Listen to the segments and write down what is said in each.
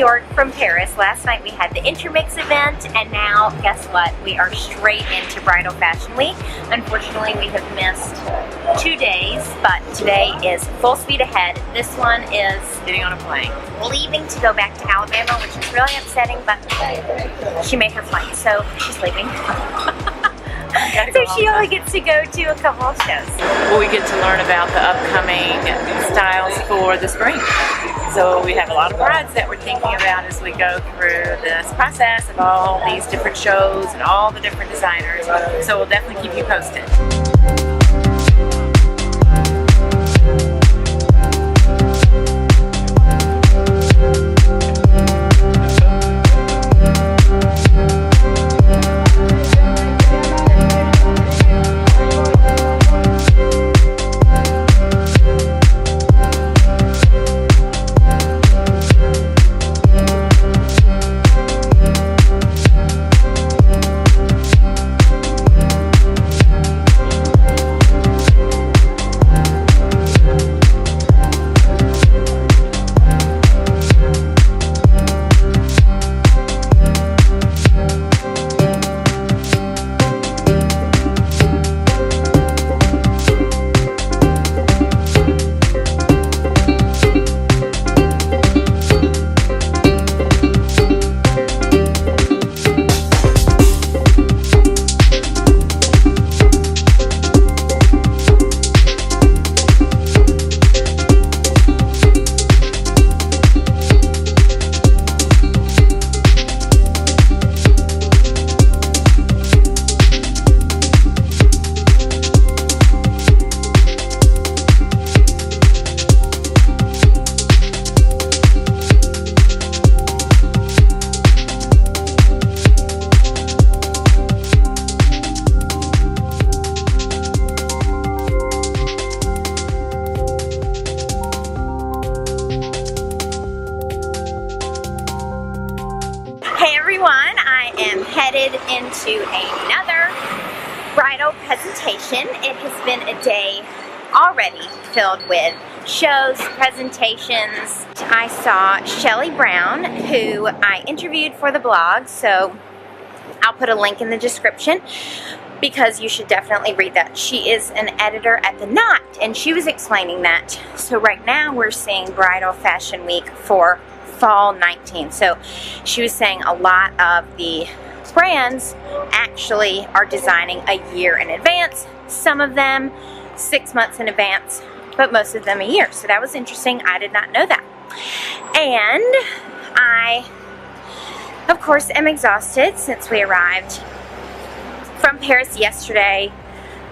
York from Paris. Last night we had the Intermix event, and now guess what? We are straight into Bridal Fashion Week. Unfortunately, we have missed 2 days, but today is full speed ahead. This one is Getting on a plane. leaving to go back to Alabama, which is really upsetting, but she made her flight, so she's leaving. So she only gets to go to a couple of shows. Well, we get to learn about the upcoming styles for the spring. So we have a lot of brides that we're thinking about as we go through this process of all these different shows and all the different designers. So we'll definitely keep you posted. I am headed into another bridal presentation. It has been a day already filled with shows, presentations. I saw Shelly Brown, who I interviewed for the blog, so I'll put a link in the description because you should definitely read that. She is an editor at The Knot, and she was explaining that. So right now we're seeing Bridal Fashion Week for fall 19. So she was saying a lot of the brands actually are designing a year in advance. Some of them 6 months in advance, but most of them a year. So that was interesting. I did not know that. And I, of course, am exhausted since we arrived from Paris yesterday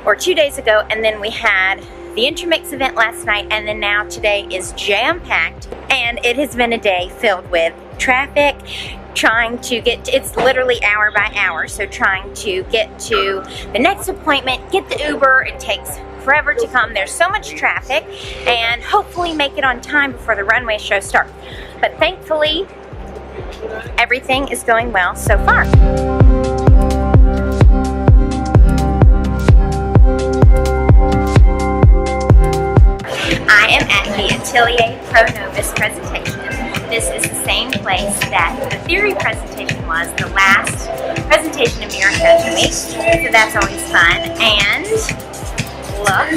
or 2 days ago, and then we had the Intermix event last night, and then now today is jam-packed, and it has been a day filled with traffic, trying to get to, it's literally hour by hour, so trying to get to the next appointment, get the Uber. It takes forever to come. There's so much traffic, and hopefully make it on time before the runway show starts. But thankfully, everything is going well so far. I am at the Atelier Pronovias presentation. This is the same place that the theory presentation was, the last presentation of New York Fashion Week. So that's always fun. And look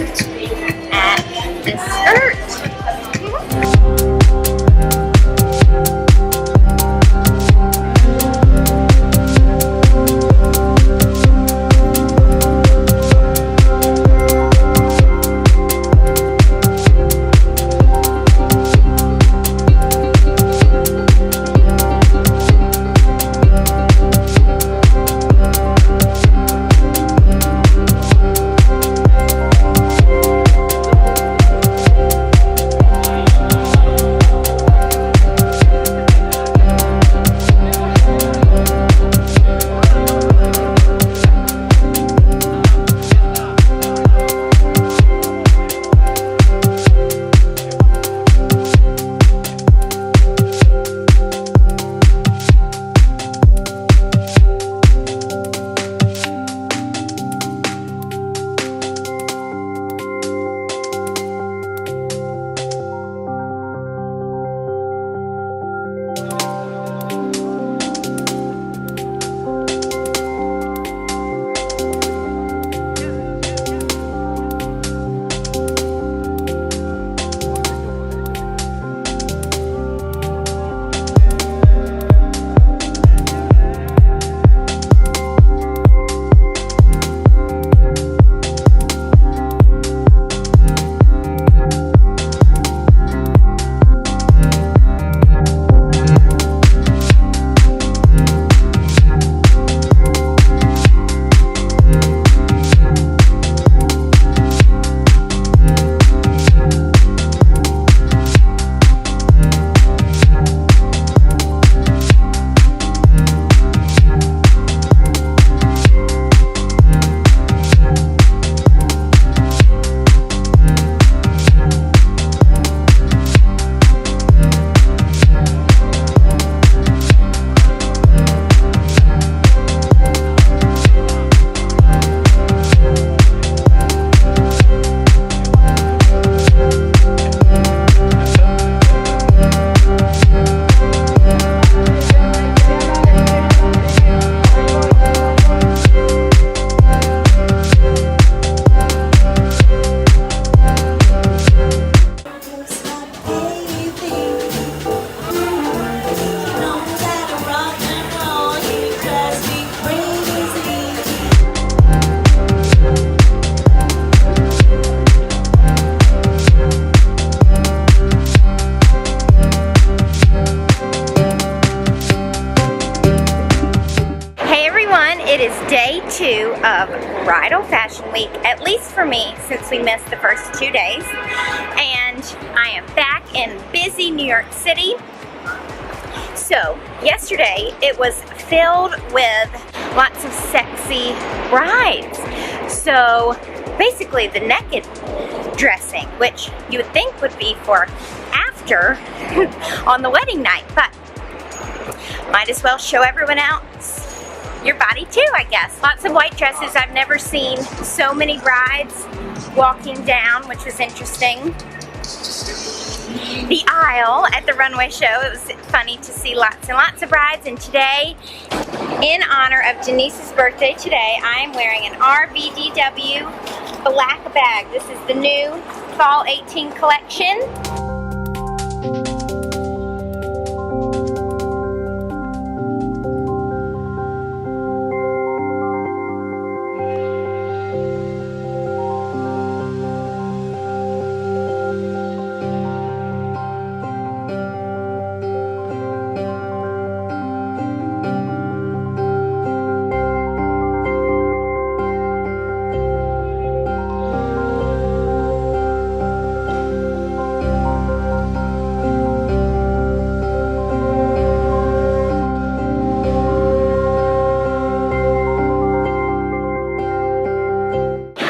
at this skirt. It is day 2 of Bridal Fashion Week, at least for me, since we missed the first 2 days. And I am back in busy New York City. So, yesterday it was filled with lots of sexy brides. So, basically the naked dressing, which you would think would be for after on the wedding night, but might as well show everyone else your body too, I guess. Lots of white dresses. I've never seen so many brides walking down, which was interesting. The aisle at the runway show, it was funny to see lots and lots of brides. And today, in honor of Denise's birthday today, I am wearing an RBDW black bag. This is the new Fall 18 collection.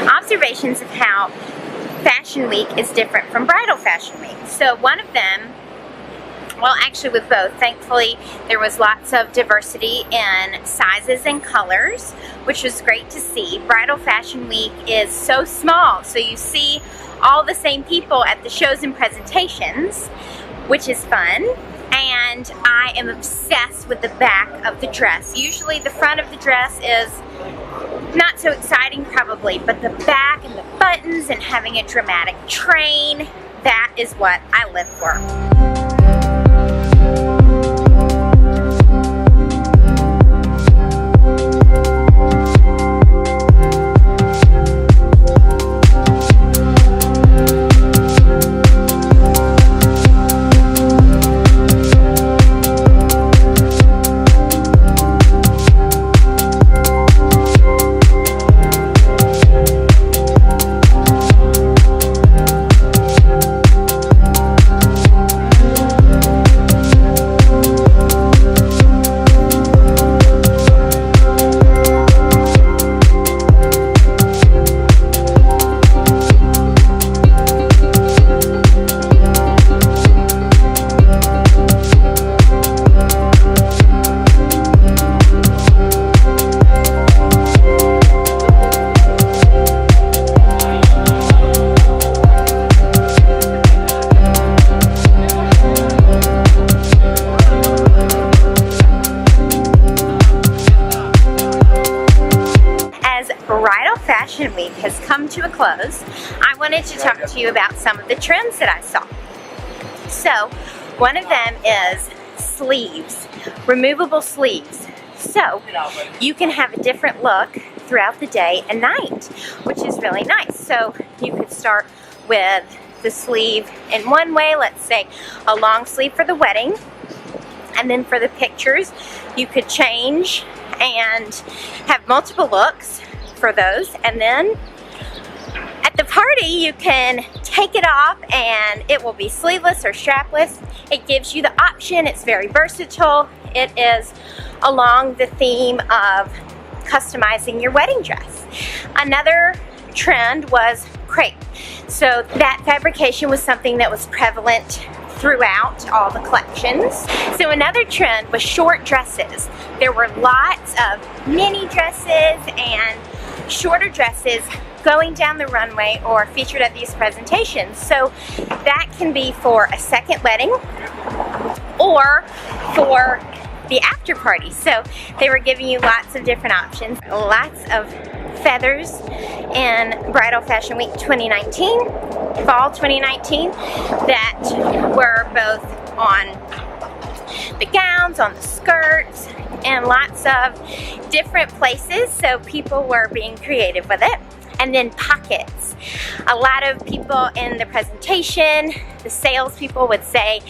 Observations of how Fashion Week is different from Bridal Fashion Week. So one of them, well actually with both, thankfully there was lots of diversity in sizes and colors, which was great to see. Bridal Fashion Week is so small, so you see all the same people at the shows and presentations, which is fun. And I am obsessed with the back of the dress. Usually the front of the dress is not so exciting probably, but the back and the buttons and having a dramatic train, that is what I live for. Bridal Fashion Week has come to a close. I wanted to talk to you about some of the trends that I saw. So, one of them is sleeves, removable sleeves. So, you can have a different look throughout the day and night, which is really nice. So, you could start with the sleeve in one way, let's say a long sleeve for the wedding, and then for the pictures, you could change and have multiple looks for those, and then at the party you can take it off and it will be sleeveless or strapless. It gives you the option. It's very versatile. It is along the theme of customizing your wedding dress. Another trend was crepe. So that fabrication was something that was prevalent throughout all the collections. So another trend was short dresses. There were lots of mini dresses and shorter dresses going down the runway or featured at these presentations. So that can be for a second wedding or for the after party. So they were giving you lots of different options. Lots of feathers in Bridal Fashion Week 2019, Fall 2019, that were both on the gowns, on the skirts, and lots of different places, so people were being creative with it. And then pockets. A lot of people in the presentation, the salespeople would say,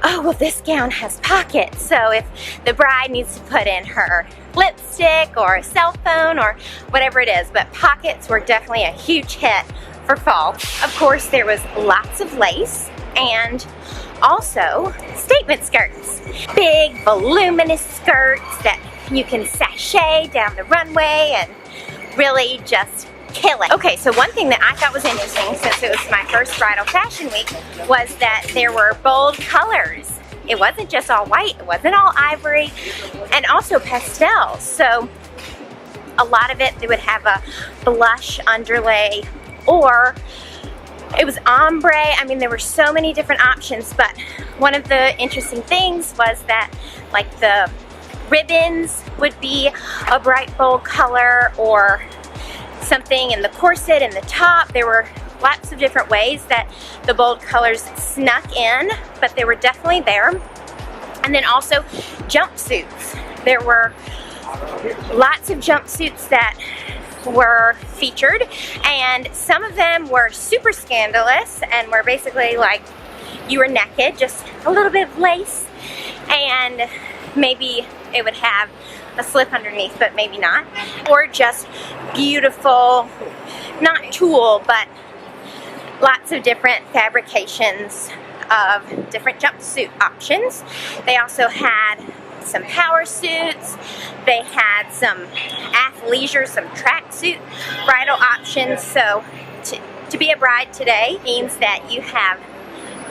oh, well, this gown has pockets, so if the bride needs to put in her lipstick or a cell phone or whatever it is, but pockets were definitely a huge hit for fall. Of course, there was lots of lace and also statement skirts. Big, voluminous skirts that you can sashay down the runway and really just kill it. Okay, so one thing that I thought was interesting, since it was my first bridal fashion week, was that there were bold colors. It wasn't just all white, it wasn't all ivory, and also pastels. So a lot of it, they would have a blush underlay, or it was ombre. I mean, there were so many different options, but one of the interesting things was that like the ribbons would be a bright bold color, or something in the corset and the top. There were lots of different ways that the bold colors snuck in, but they were definitely there. And then also jumpsuits. There were lots of jumpsuits that were featured, and some of them were super scandalous and were basically like you were naked, just a little bit of lace, and maybe it would have a slip underneath, but maybe not. Or just beautiful, not tulle, but lots of different fabrications of different jumpsuit options. They also had some power suits. They had some athleisure, some tracksuit bridal options. So to be a bride today means that you have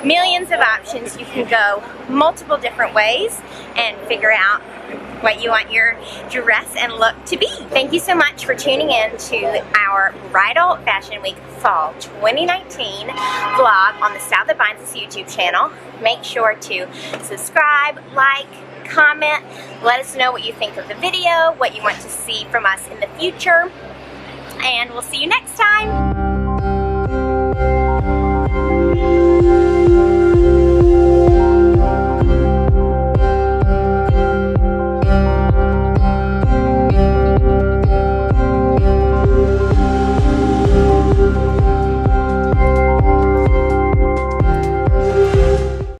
millions of options. You can go multiple different ways and figure out what you want your dress and look to be. Thank you so much for tuning in to our Bridal Fashion Week Fall 2019 vlog on the Style That Binds Us YouTube channel. Make sure to subscribe, like, comment, let us know what you think of the video, what you want to see from us in the future, and we'll see you next time.